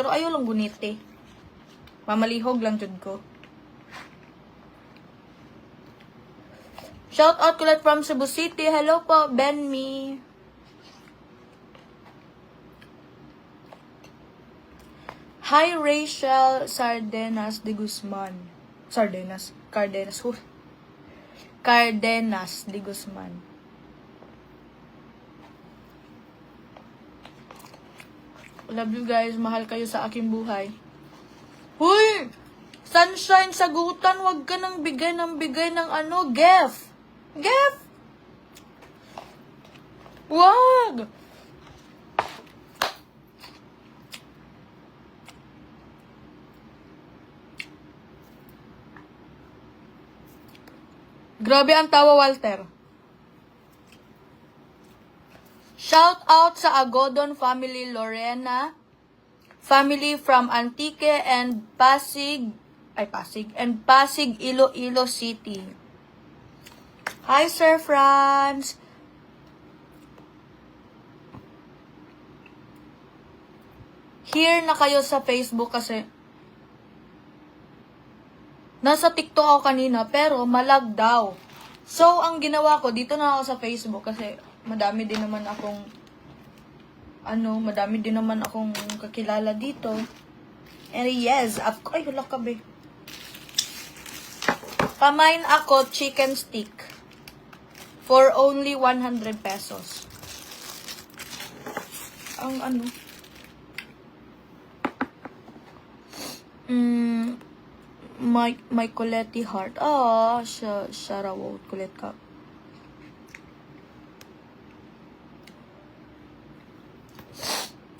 pero ayaw lang guniti. Mamalihog lang jud ko. Shout out kulat from Cebu City. Hello po, Benmi. Hi, Rachel Cardenas de Guzman. Cardenas de Guzman. Love you guys. Mahal kayo sa aking buhay. Huy! Sunshine, sagutan. Huwag ka nang bigay ng ano, Gef. Gef! Wag! Grabe ang tawa, Walter. Shout out sa Agodon family, Lorena. Family from Antique and Pasig, Iloilo City. Hi, Sir Franz. Here na kayo sa Facebook kasi nasa TikTok ako kanina, pero malag daw. So, ang ginawa ko, dito na ako sa Facebook kasi madami din naman akong kakilala dito. And yes, ay, wala ka be. Pamain ako chicken stick for only 100 pesos. Ang ano? My Coletti heart. Shout out Colette ka.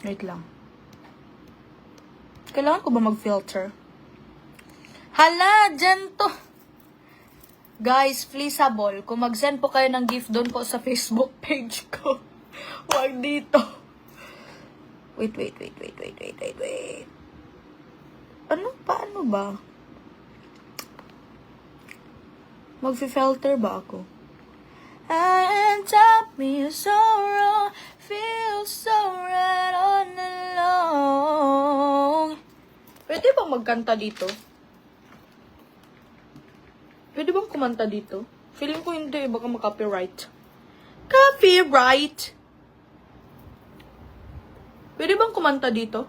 Wait lang. Kailangan ko ba mag-filter? Hala, dyan to. Guys, pleaseable. Kung mag-send po kayo ng gift doon po sa Facebook page ko. Huwag dito. Wait. Paano ba? Mag-filter ba ako? And tell me you're so wrong, feel so right all along. Pwede bang magkanta dito? Pwede bang kumanta dito? Feeling ko hindi, baka mag-copyright. Copyright! Pwede bang kumanta dito?